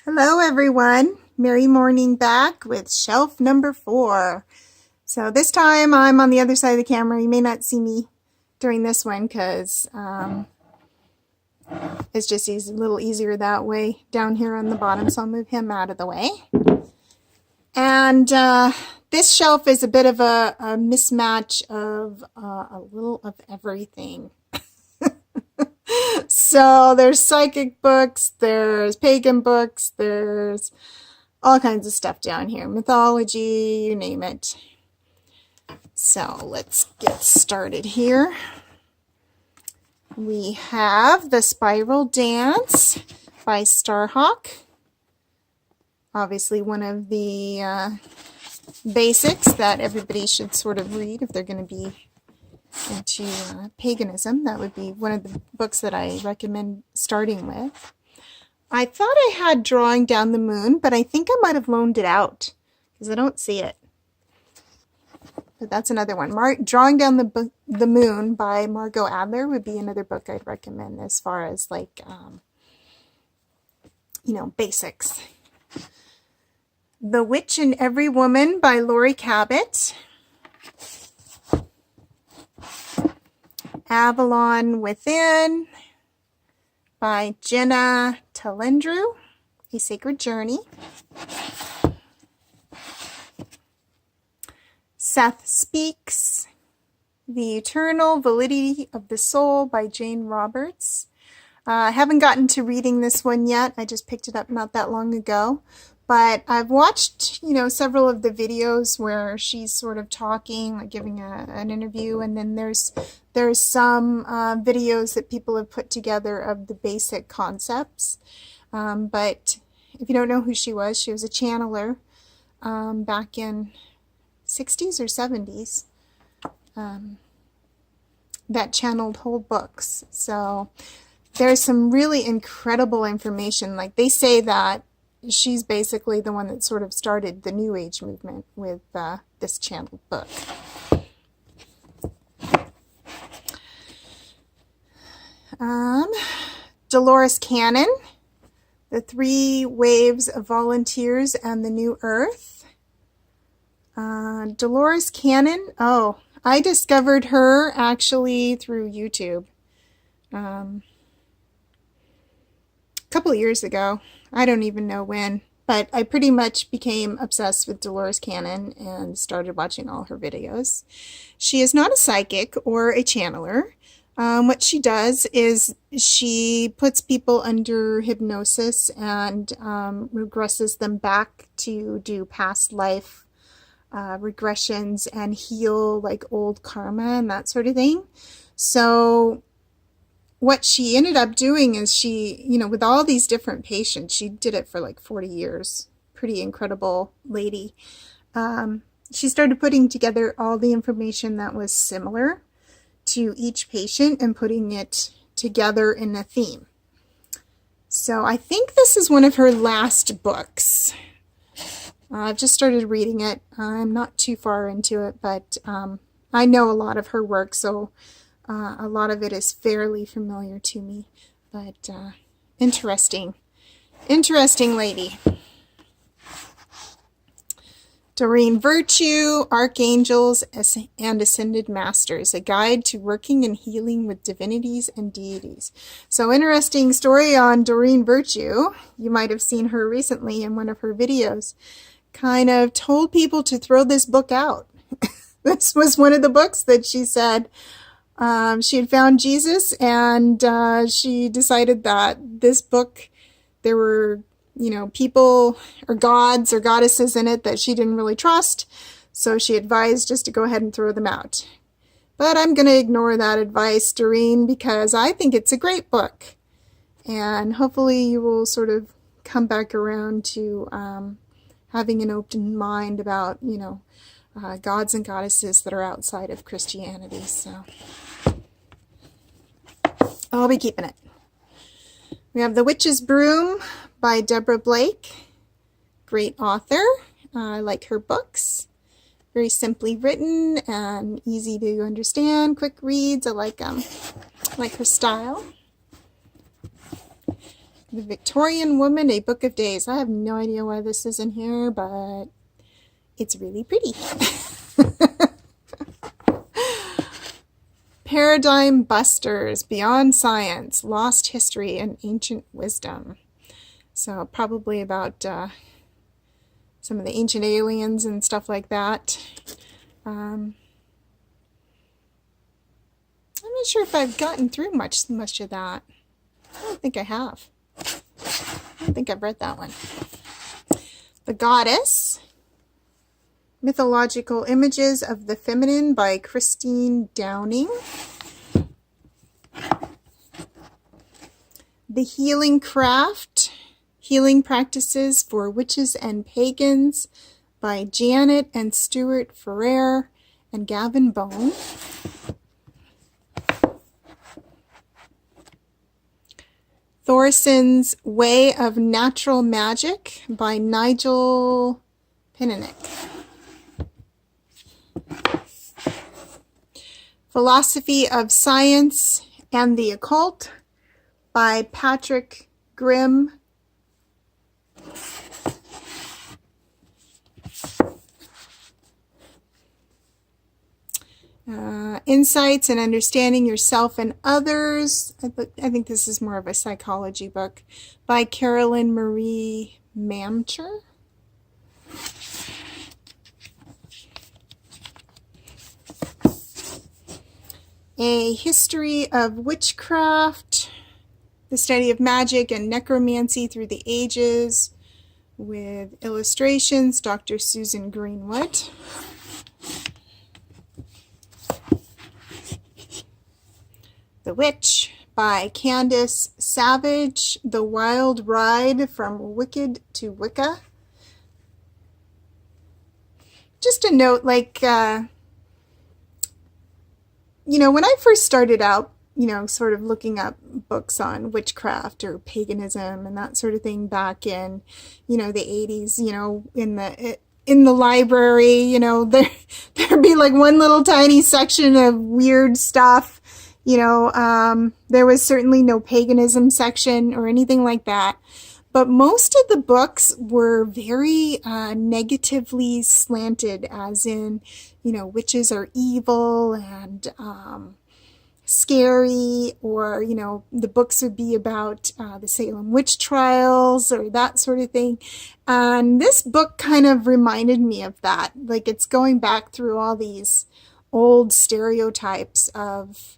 Hello everyone, Merry Morning back with shelf number 4. So this time I'm on the other side of the camera. You may not see me during this one because it's just a little easier that way down here on the bottom, so I'll move him out of the way. And this shelf is a bit of a mismatch of a little of everything. So there's psychic books, there's pagan books, there's all kinds of stuff down here. Mythology, you name it. So let's get started here. We have The Spiral Dance by Starhawk. Obviously one of the basics that everybody should sort of read if they're going to be into paganism. That would be one of the books that I recommend starting with. I thought I had Drawing Down the Moon, but I think I might have loaned it out because I don't see it. But that's another one. Drawing Down the Moon by Margot Adler would be another book I'd recommend as far as like, basics. The Witch in Every Woman by Laurie Cabot. Avalon Within by Jenna Talendrew, A Sacred Journey. Seth Speaks, The Eternal Validity of the Soul by Jane Roberts. I haven't gotten to reading this one yet. I just picked it up not that long ago. But I've watched, several of the videos where she's sort of talking, like giving an interview, and then there's some videos that people have put together of the basic concepts. But if you don't know who she was a channeler back in 60s or 70s that channeled whole books. So there's some really incredible information. Like they say that she's basically the one that sort of started the New Age movement with this channeled book. Dolores Cannon, The 3 Waves of Volunteers and the New Earth. Dolores Cannon, I discovered her actually through YouTube a couple of years ago. I don't even know when, but I pretty much became obsessed with Dolores Cannon and started watching all her videos. She is not a psychic or a channeler. What she does is she puts people under hypnosis and regresses them back to do past life regressions and heal like old karma and that sort of thing. So what she ended up doing is she, with all these different patients, she did it for like 40 years. Pretty incredible lady. She started putting together all the information that was similar to each patient and putting it together in a theme. So I think this is one of her last books. I've just started reading it. I'm not too far into it, but I know a lot of her work, so a lot of it is fairly familiar to me. But interesting lady. Doreen Virtue, Archangels and Ascended Masters, a guide to working and healing with divinities and deities. So interesting story on Doreen Virtue. You might have seen her recently in one of her videos. Kind of told people to throw this book out. This was one of the books that she said she had found Jesus, and she decided that this book, there were people or gods or goddesses in it that she didn't really trust, so she advised just to go ahead and throw them out. But I'm going to ignore that advice, Doreen, because I think it's a great book, and hopefully you will sort of come back around to having an open mind about, gods and goddesses that are outside of Christianity. So I'll be keeping it. We have The Witch's Broom by Deborah Blake. Great author. I like her books. Very simply written and easy to understand. Quick reads. I like her style. The Victorian Woman, A Book of Days. I have no idea why this is in here, but it's really pretty. Paradigm Busters, Beyond Science, Lost History and Ancient Wisdom. So probably about some of the ancient aliens and stuff like that. I'm not sure if I've gotten through much of that. I don't think I have. I don't think I've read that one. The Goddess, Mythological Images of the Feminine by Christine Downing. The Healing Craft, Healing Practices for Witches and Pagans by Janet and Stuart Ferrer and Gavin Bone. Thorson's Way of Natural Magic by Nigel Pinnick. Philosophy of Science and the Occult by Patrick Grimm. Insights and Understanding Yourself and Others. I think this is more of a psychology book by Carolyn Marie Mamcher. A History of Witchcraft, the Study of Magic and Necromancy Through the Ages, with illustrations, Dr. Susan Greenwood. The Witch by Candace Savage, The Wild Ride from Wicked to Wicca. Just a note, like, when I first started out, sort of looking up books on witchcraft or paganism and that sort of thing back in, the 80s, in the library, there'd be like one little tiny section of weird stuff. There was certainly no paganism section or anything like that. But most of the books were very negatively slanted, as in, witches are evil and scary, or, the books would be about the Salem witch trials or that sort of thing. And this book kind of reminded me of that. Like, it's going back through all these old stereotypes of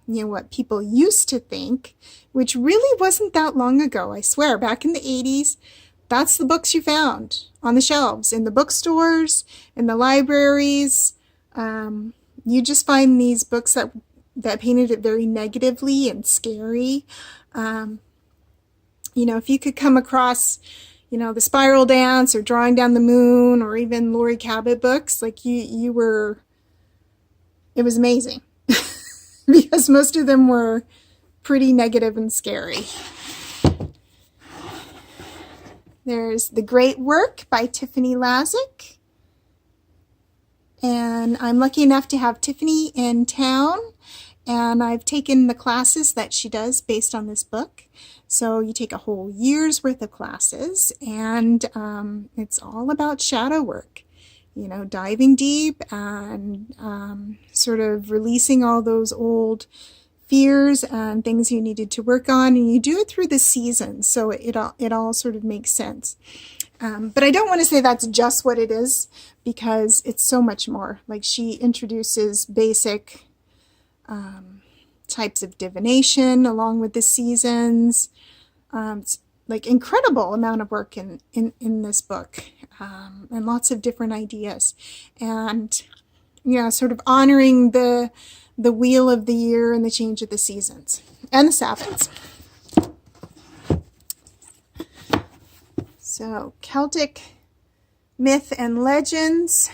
what people used to think, which really wasn't that long ago. I swear, back in the 80s, that's the books you found on the shelves, in the bookstores, in the libraries. You just find these books that painted it very negatively and scary. If you could come across, the Spiral Dance or Drawing Down the Moon or even Laurie Cabot books, like it was amazing. Because most of them were pretty negative and scary. There's The Great Work by Tiffany Lazick. And I'm lucky enough to have Tiffany in town, and I've taken the classes that she does based on this book. So you take a whole year's worth of classes, and it's all about shadow work. Diving deep and sort of releasing all those old fears and things you needed to work on. And you do it through the seasons, so it all sort of makes sense. But I don't want to say that's just what it is, because it's so much more. Like, she introduces basic types of divination along with the seasons. It's like incredible amount of work in this book, and lots of different ideas, and sort of honoring the wheel of the year and the change of the seasons and the Sabbaths. So, Celtic Myth and Legends,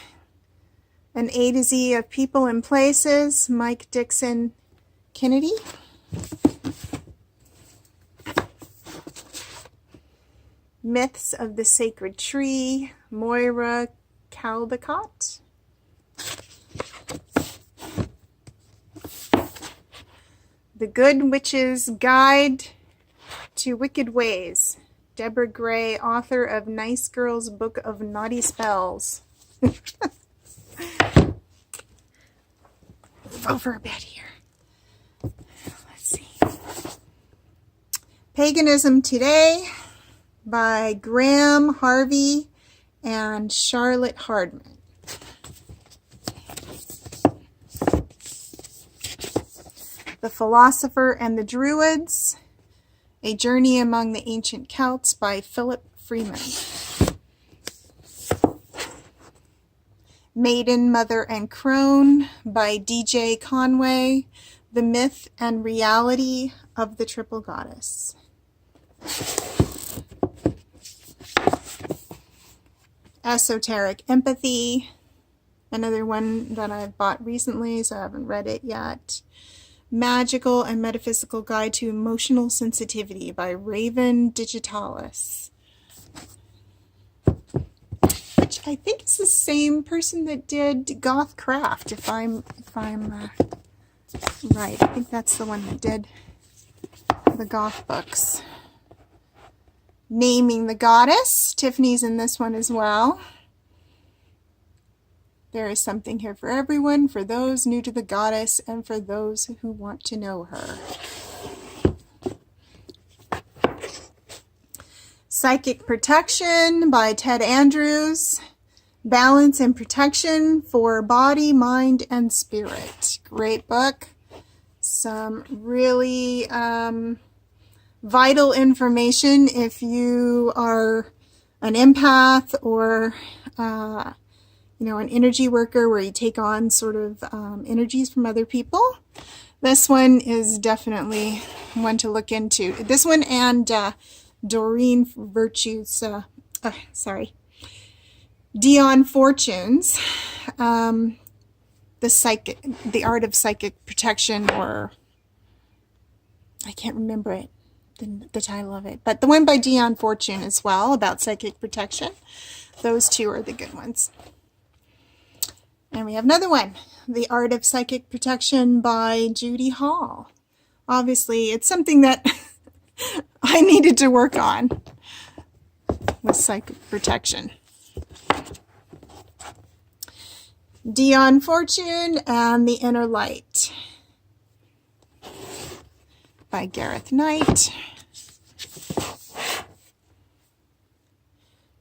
an A to Z of People and Places, Mike Dixon Kennedy. Myths of the Sacred Tree, Moira Caldecott. The Good Witch's Guide to Wicked Ways. Deborah Gray, author of Nice Girl's Book of Naughty Spells. Over a bit here. Let's see. Paganism Today by Graham Harvey and Charlotte Hardman. The Philosopher and the Druids, A Journey Among the Ancient Celts by Philip Freeman. Maiden, Mother, and Crone by D.J. Conway, The Myth and Reality of the Triple Goddess. Esoteric Empathy, another one that I've bought recently, so I haven't read it yet. Magical and Metaphysical Guide to Emotional Sensitivity by Raven Digitalis. Which I think is the same person that did Goth Craft, if I'm right. I think that's the one that did the Goth books. Naming the Goddess. Tiffany's in this one as well. There is something here for everyone, for those new to the goddess and for those who want to know her. Psychic Protection by Ted Andrews. Balance and Protection for Body, Mind, and Spirit. Great book. Some really vital information if you are an empath or an energy worker where you take on sort of energies from other people. This one is definitely one to look into. This one and Doreen Virtue's, Dion Fortune's, the Art of Psychic Protection, or I can't remember it, the title of it, but the one by Dion Fortune as well about psychic protection. Those two are the good ones. And we have another one, The Art of Psychic Protection by Judy Hall. Obviously, it's something that I needed to work on with psychic protection. Dion Fortune and The Inner Light by Gareth Knight.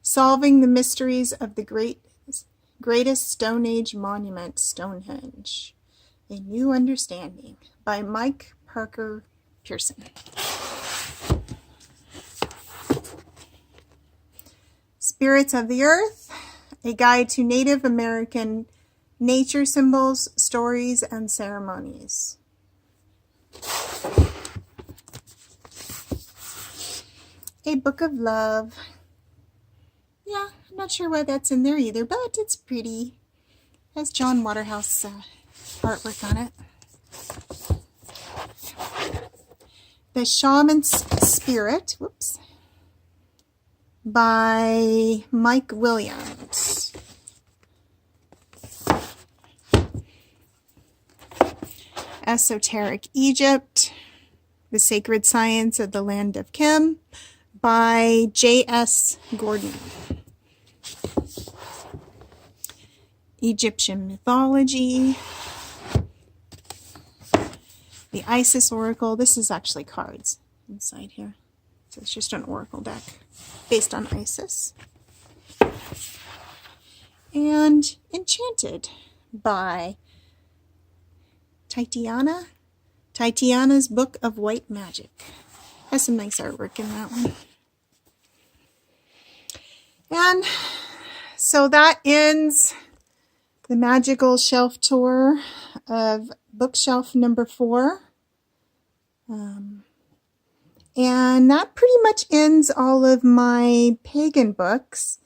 Solving the Mysteries of the Greatest Stone Age Monument, Stonehenge. A New Understanding by Mike Parker Pearson. Spirits of the Earth, a guide to Native American nature symbols, stories, and ceremonies. A Book of Love. Yeah, I'm not sure why that's in there either, but it's pretty. It has John Waterhouse artwork on it. The Shaman's Spirit, by Mike Williams. Esoteric Egypt, The Sacred Science of the Land of Kim, by J.S. Gordon. Egyptian Mythology, the Isis Oracle. This is actually cards inside here. So it's just an oracle deck based on Isis. And Enchanted by Tatiana. Tatiana's Book of White Magic. Has some nice artwork in that one. And so that ends the Magickal shelf tour of bookshelf number 4. And that pretty much ends all of my pagan books.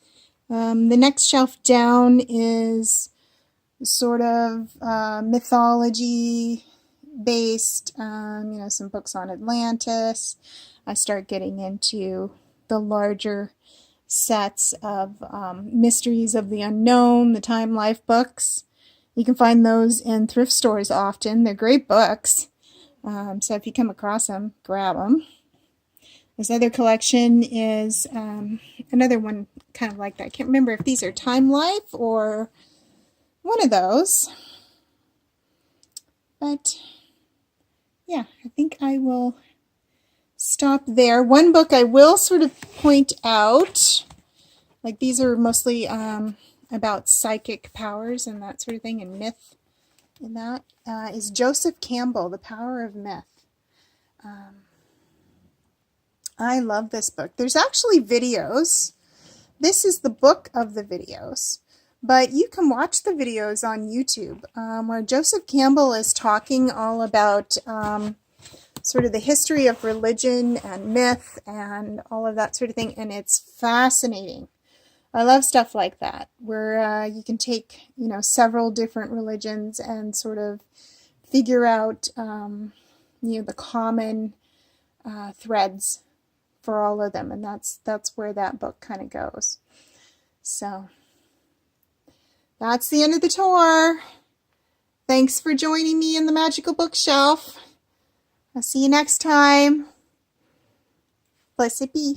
The next shelf down is sort of mythology based, some books on Atlantis. I start getting into the larger sets of Mysteries of the Unknown, the Time Life books. You can find those in thrift stores often. They're great books. So if you come across them, grab them. This other collection is another one kind of like that. I can't remember if these are Time Life or one of those. But yeah, I think I will stop there. One book I will sort of point out, like these are mostly about psychic powers and that sort of thing, and myth, and that is Joseph Campbell, The Power of Myth. I love this book. There's actually videos. This is the book of the videos, but you can watch the videos on YouTube where Joseph Campbell is talking all about sort of the history of religion and myth and all of that sort of thing, and it's fascinating. I love stuff like that, where you can take, you know, several different religions and sort of figure out, you know, the common threads for all of them, and that's where that book kind of goes. So that's the end of the tour. Thanks for joining me in the Magical Bookshelf. I'll see you next time. Blessed be.